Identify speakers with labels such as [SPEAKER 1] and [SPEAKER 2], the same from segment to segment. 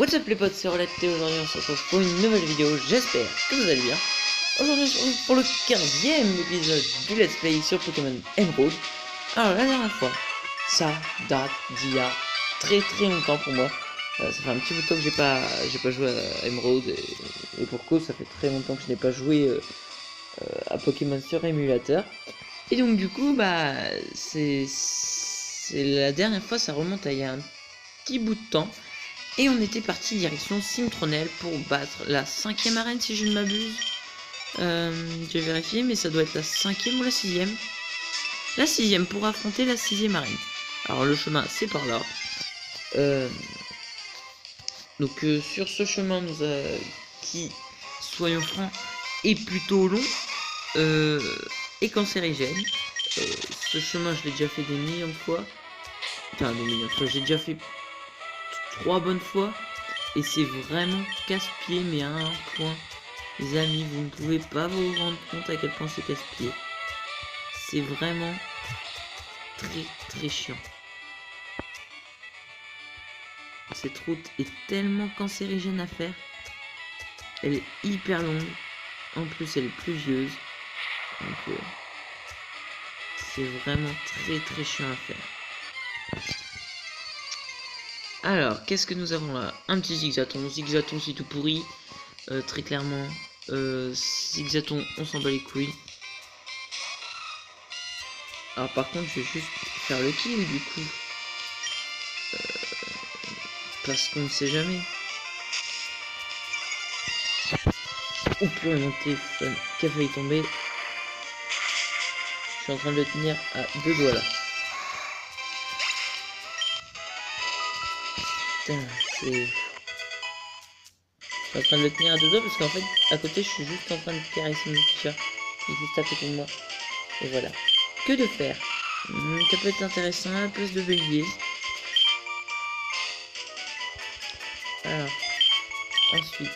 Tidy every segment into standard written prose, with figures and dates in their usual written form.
[SPEAKER 1] What's up les potes, c'est Rolette et aujourd'hui on se retrouve pour une nouvelle vidéo, j'espère que vous allez bien. Aujourd'hui on se retrouve pour le 15e épisode du Let's Play sur Pokémon Emerald. Alors la dernière fois, ça date d'il y a très longtemps pour moi. Ça fait un petit bout de temps que j'ai pas joué à Emerald et pour cause ça fait très longtemps que je n'ai pas joué à Pokémon sur émulateur. Et donc du coup bah c'est la dernière fois, ça remonte à il y a un petit bout de temps. Et on était parti direction Cimtronel pour battre la 5e arène si je ne m'abuse. Je vais vérifier, mais ça doit être la 5e ou la 6e. La 6e pour affronter la 6e arène. Alors le chemin c'est par là. Donc sur ce chemin qui, soyons francs, est plutôt long et cancérigène. Ce chemin je l'ai déjà fait des millions de fois. Enfin des millions de fois, j'ai déjà fait 3 bonnes fois et c'est vraiment casse-pied, mais à un point, les amis, vous ne pouvez pas vous rendre compte à quel point c'est casse-pied. C'est vraiment très chiant. Cette route est tellement cancérigène à faire. Elle est hyper longue. En plus elle est pluvieuse. Donc c'est vraiment très chiant à faire. Alors, qu'est-ce que nous avons là? Un petit Zigzaton. Zigzaton, c'est tout pourri. Très clairement. Zigzaton, on s'en bat les couilles. Alors, par contre, je vais juste faire le kill, du coup. Parce qu'on ne sait jamais. Oh purée, mon téléphone qui a failli tomber. Je suis en train de le tenir à 2 doigts, là. Je suis en train de le tenir à 2 doigts parce qu'en fait à côté je suis juste en train de caresser mon t-shirt qui est juste à côté de moi. Et voilà. Que de faire? Ça peut être intéressant à la place de bélier. Alors ensuite.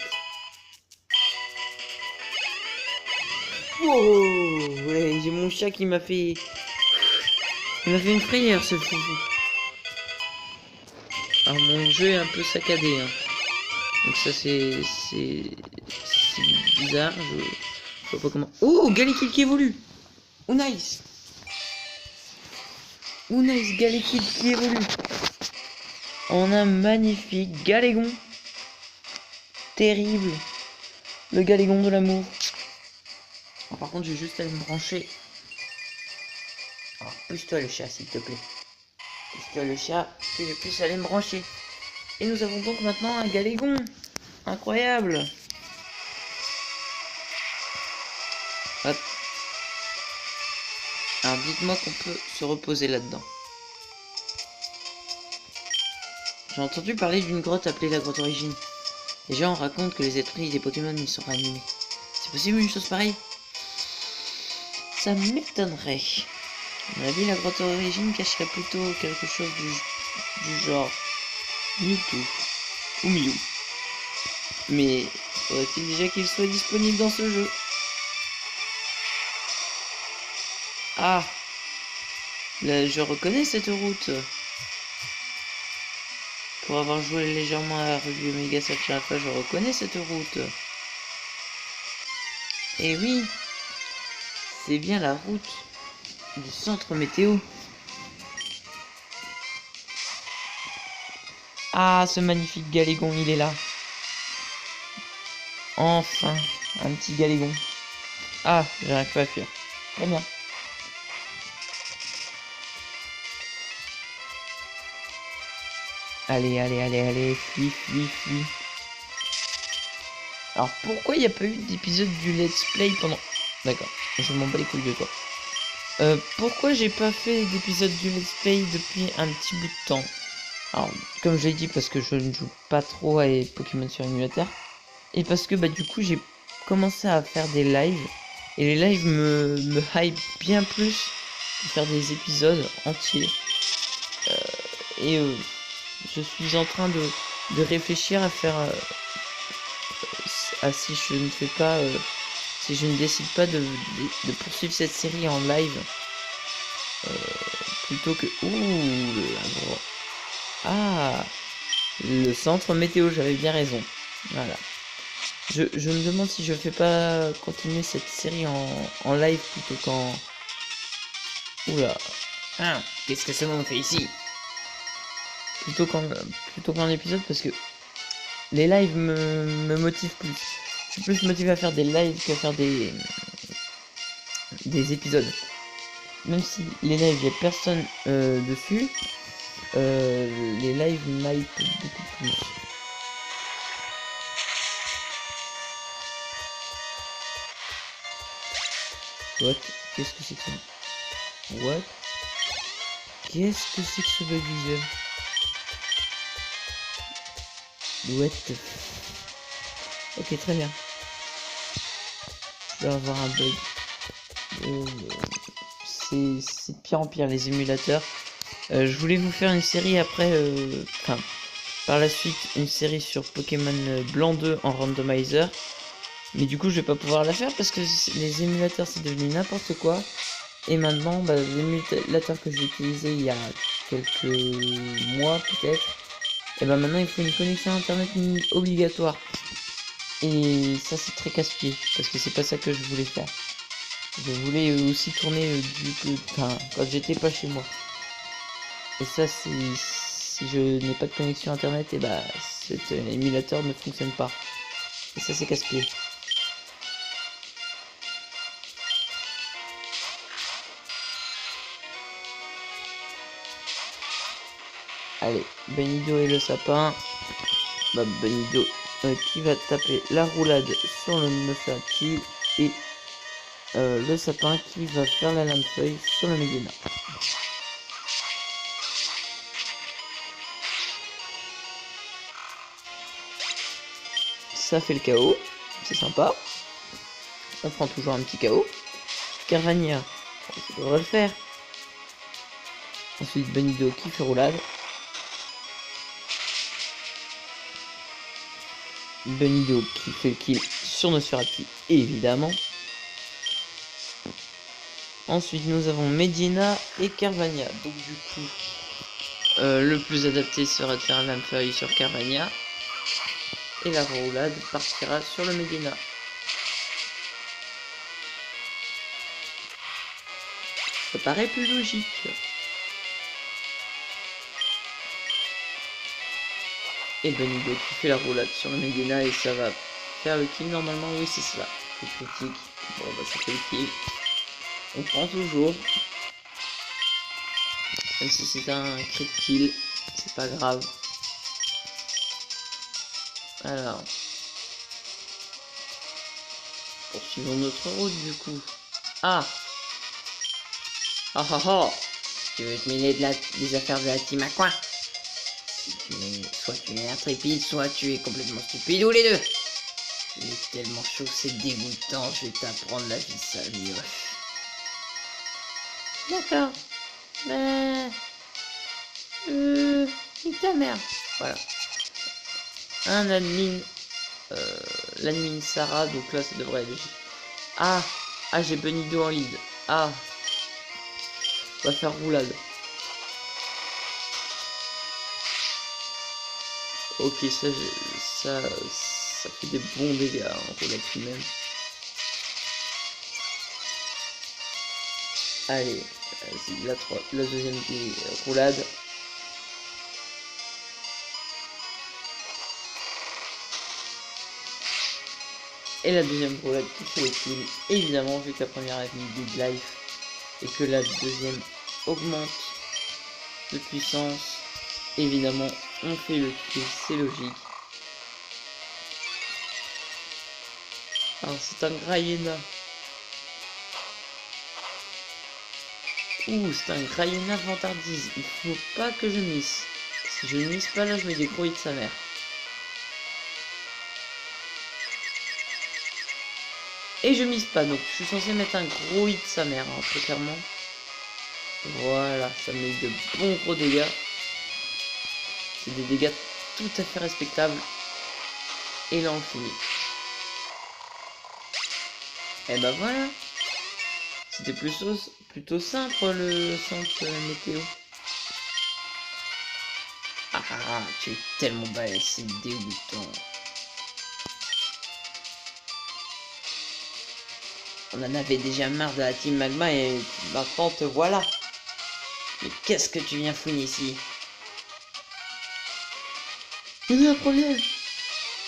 [SPEAKER 1] Oh ouais, j'ai mon chat qui m'a fait. Il m'a fait une frayeur ce foufou. Alors mon jeu est un peu saccadé, hein. Donc ça c'est bizarre, je vois pas comment. Oh, Galekid qui évolue. Oh nice. Oh nice, Galekid qui évolue. On a un magnifique Galégon. Terrible. Le Galégon de l'amour. Oh, par contre j'ai juste à me brancher. Alors pousse-toi le chat s'il te plaît. Pousse-toi le chat, que je puisse aller me brancher. Et nous avons donc maintenant un Galégon. Incroyable. Hop. Alors dites-moi qu'on peut se reposer là-dedans. J'ai entendu parler d'une grotte appelée la grotte origine. Les gens racontent que les esprits des Pokémon y sont ranimés. C'est possible une chose pareille? Ça m'étonnerait. À mon avis, la grotte origine cacherait plutôt quelque chose du genre Mewtwo ou Mew. Mais faudrait-il déjà qu'il soit disponible dans ce jeu? Ah, là, je reconnais cette route. Pour avoir joué légèrement à Ruby Omega Sapphire Alpha, je reconnais cette route. Et oui, c'est bien la route du centre météo. Ah, ce magnifique Galégon, il est là. Enfin, un petit Galégon. Ah, j'arrive pas à fuir. Très bien. Allez, fuis. Alors, pourquoi il n'y a pas eu d'épisode du Let's Play pendant... D'accord, je m'en bats les couilles de toi. Pourquoi j'ai pas fait d'épisode du Let's Play depuis un petit bout de temps? Alors, comme je l'ai dit, parce que je ne joue pas trop à Pokémon sur émulateur. Et parce que, bah, du coup, j'ai commencé à faire des lives. Et les lives me hype bien plus pour faire des épisodes entiers. Je suis en train de réfléchir à faire... si je ne fais pas... si je ne décide pas de poursuivre cette série en live. Plutôt que... Ouh, la gros... Ah, Le centre météo, j'avais bien raison. Voilà. Je me demande si je fais pas continuer cette série en live plutôt qu'en... Oula.
[SPEAKER 2] Ah, qu'est-ce que ce monde fait ici?
[SPEAKER 1] Plutôt qu'en épisode, parce que les lives me motivent plus. Je suis plus motivé à faire des lives qu'à faire des épisodes. Même si les lives, il n'y a personne dessus, les lives m'hype beaucoup plus. What? Qu'est-ce que c'est que ça? What? Qu'est-ce que c'est que ce bug visuel? What the... Ok, très bien. Je vais avoir un bug. C'est de pire en pire les émulateurs. Je voulais vous faire une série après, enfin, par la suite, une série sur Pokémon Blanc 2 en randomizer. Mais du coup, je vais pas pouvoir la faire parce que les émulateurs, c'est devenu n'importe quoi. Et maintenant, bah, l'émulateur que j'ai utilisé il y a quelques mois peut-être, et bah maintenant il faut une connexion internet obligatoire. Et ça c'est très casse-pied parce que c'est pas ça que je voulais faire. Je voulais aussi tourner quand j'étais pas chez moi. Et ça c'est si je n'ai pas de connexion internet, et bah cet émulateur ne fonctionne pas. Et ça c'est casse-pied. Allez, Benido et le sapin. Bah, Benido qui va taper la roulade sur le Nosferatu et le sapin qui va faire la lame feuille sur le Medina. Ça fait le KO, c'est sympa. On prend toujours un petit KO. Carvania, ça devrait le faire. Ensuite Benido qui fait roulade. Benido qui fait le kill sur Nosferatu, évidemment. Ensuite nous avons Medina et Carvania. Donc du coup, le plus adapté sera de faire la lame feuille sur Carvania. Et la roulade partira sur le Medina. Ça paraît plus logique. Et Benido qui fait la roulade sur le Medina et ça va faire le kill normalement. Oui, c'est ça. C'est critique. Bon bah ça fait le kill. On prend toujours. Même si c'est un crit kill, c'est pas grave. Alors, poursuivons notre route du coup. Ah ah ah ah.
[SPEAKER 2] Tu veux te mêler des affaires de la team à quoi? Soit tu es intrépide, soit tu es complètement stupide, ou les deux. Tu es tellement chaud, c'est dégoûtant, je vais t'apprendre la vie sale,
[SPEAKER 1] D'accord. Mais... nique ta mère. Voilà. Un admin... l'admin Sarah, donc là ça devrait aller. Ah j'ai Benido en lead. Ah, on va faire roulade. Ok, ça fait des bons dégâts en roulade tout de même. Allez, la deuxième roulade. Et la deuxième roulade qui fait le kill. Évidemment, vu que la première a mis Big Life et que la deuxième augmente de puissance, évidemment, on fait le kill, c'est logique. Alors, c'est un Graiena. C'est un Graiena vantardise. Il faut pas que je miss. Si je ne miss pas là, je mets des gros hits de sa mère. Et je mise pas, donc je suis censé mettre un gros hit de sa mère, hein, très clairement. Voilà, ça met de bons gros dégâts. C'est des dégâts tout à fait respectables. Et là on finit. Et bah voilà. C'était plutôt simple le centre météo.
[SPEAKER 2] Tu es tellement balèze, c'est dégoûtant. On en avait déjà marre de la team Magma et maintenant te voilà. Mais qu'est-ce que tu viens fouiner ici?
[SPEAKER 1] On a un problème.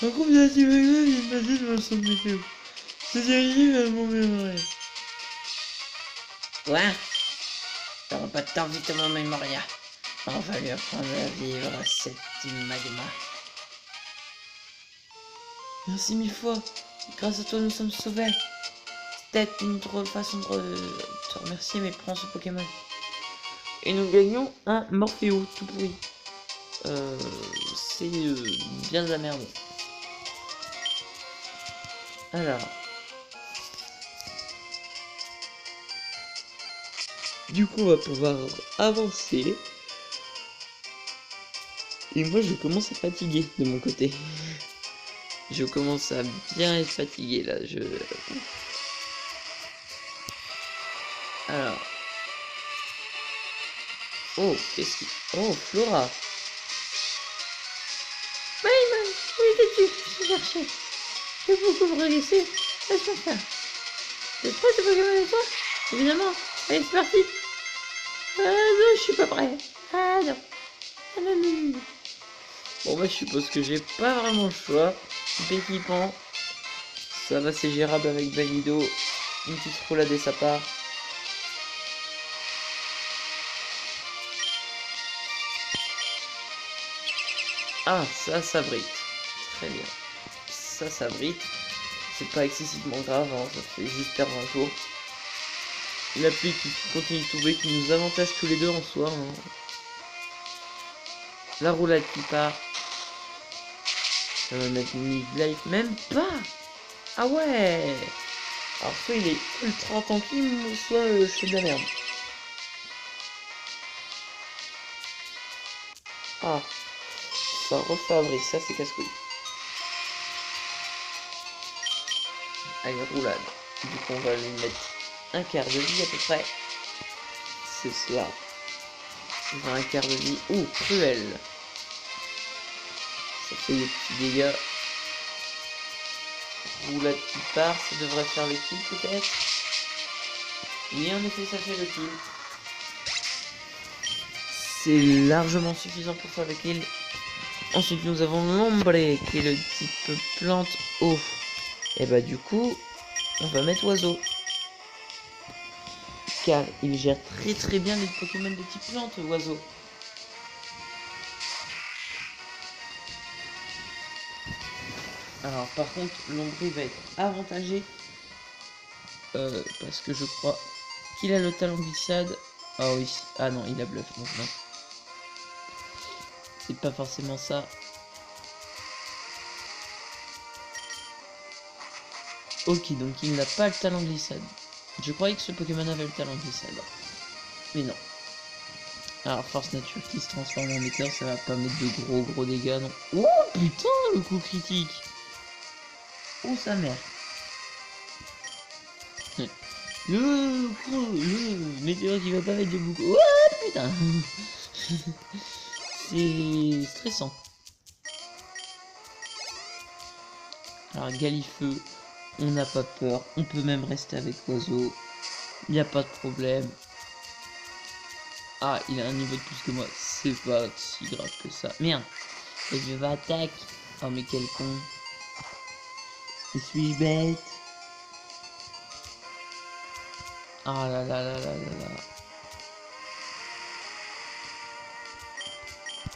[SPEAKER 1] Un groupe de la team Magma vient de passer devant le centre météo. C'est dirigé vers mon mémorial.
[SPEAKER 2] Quoi? T'auras pas de temps vite mon mémoria. On va lui apprendre à vivre cette team Magma.
[SPEAKER 1] Merci mille fois. Grâce à toi, nous sommes sauvés. C'est peut-être une drôle façon de te remercier, mais prends ce Pokémon. Et nous gagnons un Morpheo tout pourri. C'est bien de la merde. Alors. Du coup, on va pouvoir avancer. Et moi, je commence à fatiguer de mon côté. Je commence à bien être fatigué là. Alors. Oh, qu'est-ce qui... Oh, Flora.
[SPEAKER 3] Mayman, où étais-tu? Je t'ai cherché. J'ai beaucoup progressé. Laisse-moi faire. T'es prêt, ce Pokémon et toi? Évidemment. Allez, c'est parti. Non, je suis pas prêt. Ah non. Ah non, non, non.
[SPEAKER 1] Bon, bah, je suppose que j'ai pas vraiment le choix. Type équipant. Ça va, c'est gérable avec Valido. Une petite roulade et ça part. Ah, ça s'abrite. Très bien. Ça s'abrite. C'est pas excessivement grave, hein, ça fait juste perdre un jour. La pluie qui continue de tomber, qui nous avantage tous les deux en soi. Hein. La roulade qui part. Ça va mettre mid-life, même pas. Ah ouais. Alors soit il est ultra tanky, soit je fais de la merde. Ah. Ça refabrise, ça c'est casse-couille. Allez, roulade. Du coup, on va lui mettre un quart de vie à peu près. C'est cela. On a un quart de vie. Oh, cruel. Ça fait des petits dégâts. Roulade qui part, ça devrait faire le kill peut-être. Oui, en effet, ça fait le kill. C'est largement suffisant pour faire le kill. Ensuite, nous avons l'ombre qui est le type plante eau. Et bah du coup, on va mettre oiseau. Car il gère très très bien les Pokémon de type plante, oiseau. Alors par contre, l'ombre va être avantagé. Parce que je crois qu'il a le talent glissade. Ah oui, ah non, il a bluff, donc non. C'est pas forcément ça. Ok, donc il n'a pas le talent glissade. Je croyais que ce Pokémon avait le talent glissade. Mais non. Alors force nature qui se transforme en météore, ça va pas mettre de gros dégâts, non. Oh putain, le coup critique. Oh sa mère. Le météore qui va pas mettre de boucle. Oh putain. C'est stressant. Alors Galifeu, on n'a pas peur, on peut même rester avec l'oiseau, il n'y a pas de problème. Ah, il a un niveau de plus que moi, c'est pas si grave que ça. Merde, et je vais attaquer. Oh mais quel con. Je suis bête. Ah là là là là là là.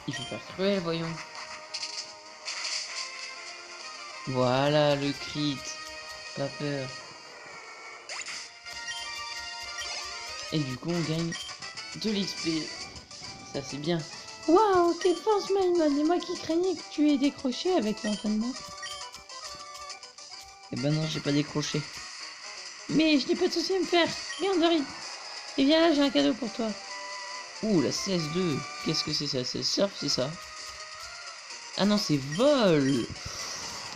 [SPEAKER 1] Il faut faire cruel, voyons. Voilà le crit. Pas peur. Et du coup on gagne de l'XP. Ça c'est bien.
[SPEAKER 3] Waouh, quelle force, Mayman. Et moi qui craignais que tu aies décroché avec l'entraînement.
[SPEAKER 1] Et ben non, j'ai pas décroché.
[SPEAKER 3] Mais je n'ai pas de soucis à me faire. Garderie. Et viens là, j'ai un cadeau pour toi.
[SPEAKER 1] Ouh, la CS2. Qu'est-ce que c'est ça? C'est surf, c'est ça? Ah non, c'est vol.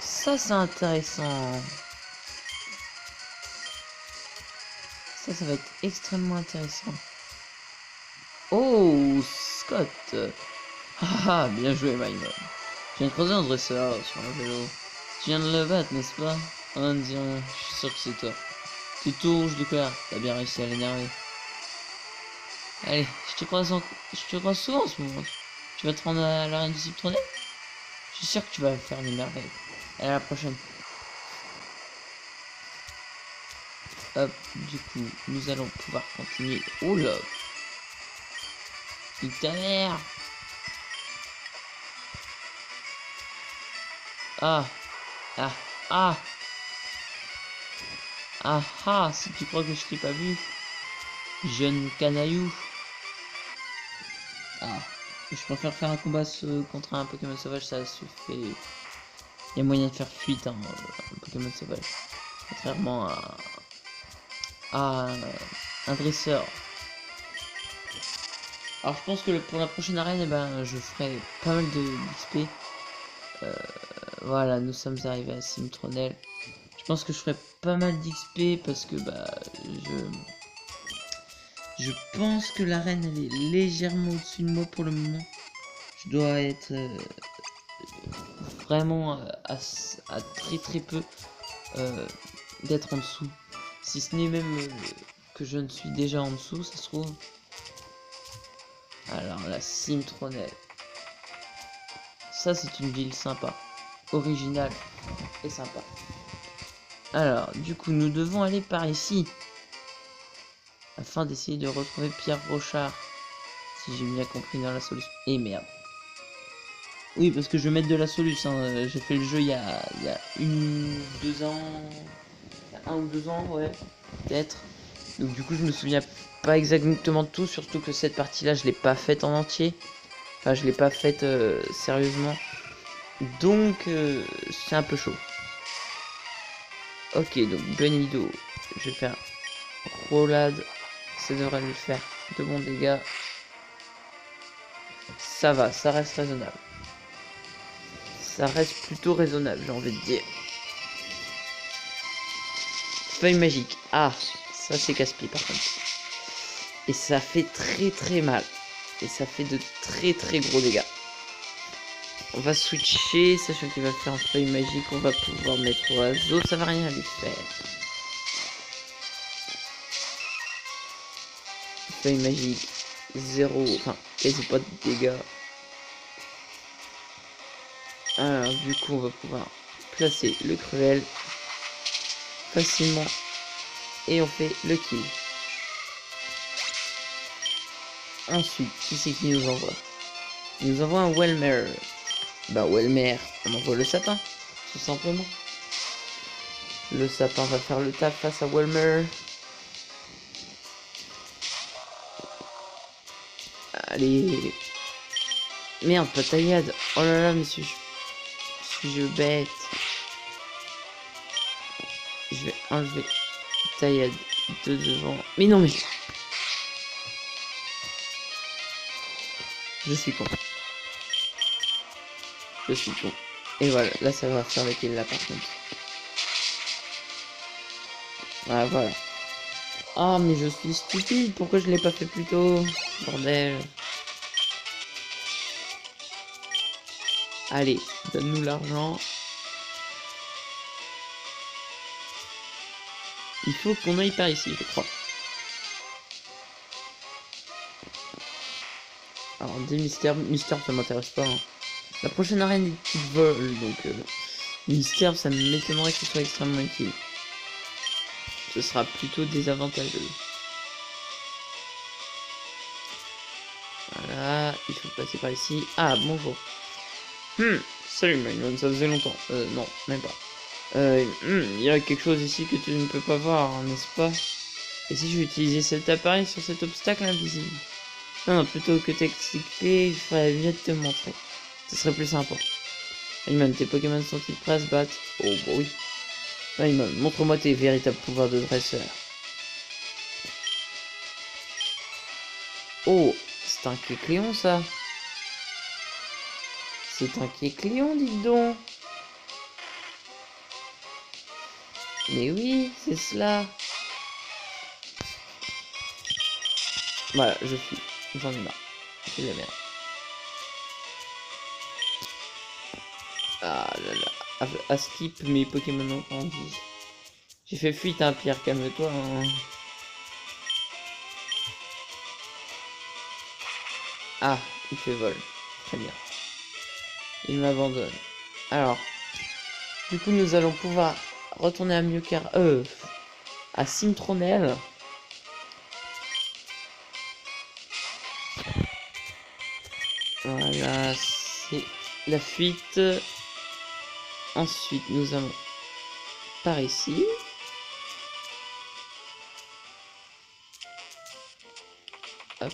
[SPEAKER 1] Ça, c'est intéressant. Ça va être extrêmement intéressant. Oh, Scott. Ah, bien joué, Maimon. Je viens de croiser un dresseur sur un vélo. Tu viens de le battre, n'est-ce pas? Oh, ne dis rien, je suis sûr que c'est toi. Tu es tout rouge de colère, t'as bien réussi à l'énerver. Allez, je te croise souvent en ce moment. Tu vas te rendre à l'arène du citronnet? Je suis sûr que tu vas faire des merveilles. Allez, à la prochaine. Hop, du coup, nous allons pouvoir continuer. Oh là! Nique ta mère! Ah! Ah! Ah! Ah ah! Si tu crois que je t'ai pas vu, jeune canaillou. Ah! Je préfère faire un combat contre un Pokémon sauvage, ça suffit. Il y a moyen de faire fuite, hein, un Pokémon sauvage. Contrairement à un dresseur. Alors je pense que pour la prochaine arène, eh ben, je ferai pas mal d'XP. Voilà, nous sommes arrivés à Citronelle. Je pense que je ferai pas mal d'XP parce que bah je pense que l'arène elle est légèrement au-dessus de moi pour le moment. Je dois être vraiment à très très peu d'être en dessous. Si ce n'est même que je ne suis déjà en dessous, ça se trouve. Alors la Citronelle. Ça c'est une ville sympa, originale et sympa. Alors du coup nous devons aller par ici. Afin d'essayer de retrouver Pierre Brochard. Si j'ai bien compris dans la solution. Et merde. Oui, parce que je vais mettre de la solution. Hein. J'ai fait le jeu il y a 2 ans. Il y a 1 ou 2 ans, ouais. Peut-être. Donc du coup, je me souviens pas exactement de tout. Surtout que cette partie-là, je l'ai pas faite en entier. Enfin, je l'ai pas faite sérieusement. Donc, c'est un peu chaud. Ok, donc Benido. Je vais faire roulade. Ça devrait lui faire de bons dégâts. Ça va, ça reste raisonnable. Ça reste plutôt raisonnable, j'ai envie de dire. Feuille magique. Ah, ça c'est casse-pied par contre. Et ça fait très très mal. Et ça fait de très très gros dégâts. On va switcher, sachant qu'il va faire en feuille magique. On va pouvoir mettre oiseau, ça va rien lui faire. Feuille magique, 0, enfin quasi pas de dégâts. Alors du coup on va pouvoir placer le cruel facilement et on fait le kill. Ensuite, qui c'est qui nous envoie? Il nous envoie un Welmer. Bah Welmer, on envoie le sapin, tout simplement. Le sapin va faire le taf face à Welmer. Allez. Merde, pas taillade. Oh là là, mais suis-je bête. Je vais enlever taillade de devant. Mais non, mais... Je suis con. Je suis con. Et voilà, là ça va faire le kill là par contre. Ah voilà. Ah mais je suis stupide, pourquoi je l'ai pas fait plus tôt? Bordel. Allez, donne-nous l'argent. Il faut qu'on aille par ici, je crois. Alors des mystères ça m'intéresse pas. Hein. La prochaine arène est qui vole, donc mystère ça m'étonnerait que ce soit extrêmement utile. Ce sera plutôt désavantageux. Voilà, il faut passer par ici. Ah bonjour. Salut Magnum, ça faisait longtemps. Non, même pas. Il y a quelque chose ici que tu ne peux pas voir, hein, n'est-ce pas? Et si je vais utiliser cet appareil sur cet obstacle invisible? Non, plutôt que t'expliquer, il faudrait bien te montrer. Ce serait plus sympa. Ayman, tes Pokémon sont-ils prêts à se battre? Oh, bah oui. Ayman, montre-moi tes véritables pouvoirs de dresseur. Oh, c'est un Kecleon, ça. C'est un Kecleon, dites donc. Mais oui, c'est cela. Voilà, je suis. J'en ai marre. C'est de la merde. Ah là là. À skip mes Pokémon ont grandi. J'ai fait fuite, hein, Pierre, calme-toi. Hein. Ah, il fait vol. Très bien. Il m'abandonne. Alors, du coup, nous allons pouvoir retourner à Mewcar... à Cimtronel. Voilà, c'est la fuite. Ensuite, nous allons par ici. Hop.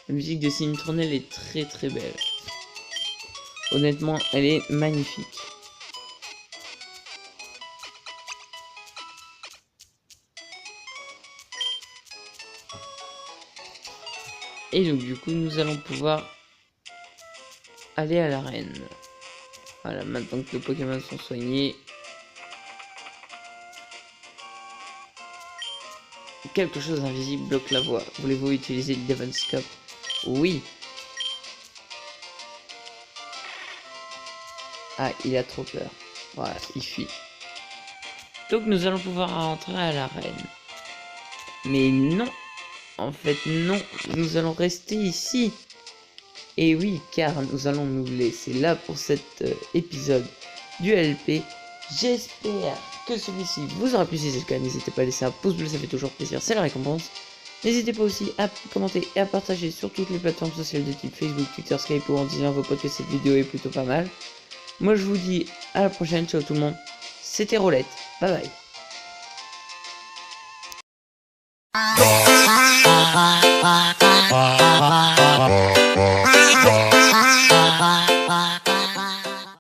[SPEAKER 1] La musique de Cimtronel est très très belle. Honnêtement, elle est magnifique. Et donc du coup, nous allons pouvoir aller à l'arène. Voilà, maintenant que les Pokémon sont soignés. Quelque chose d'invisible bloque la voie. Voulez-vous utiliser le Devil's Cup? Oui. Ah, il a trop peur. Voilà, il fuit. Donc nous allons pouvoir rentrer à l'arène. Mais non. En fait, non. Nous allons rester ici. Et oui, car nous allons nous laisser là pour cet épisode du LP. J'espère que celui-ci vous aura plu. Si c'est le cas, n'hésitez pas à laisser un pouce bleu, ça fait toujours plaisir, c'est la récompense. N'hésitez pas aussi à commenter et à partager sur toutes les plateformes sociales de type Facebook, Twitter, Skype ou en disant à vos potes que cette vidéo est plutôt pas mal. Moi je vous dis à la prochaine, ciao tout le monde. C'était Rolette, bye bye.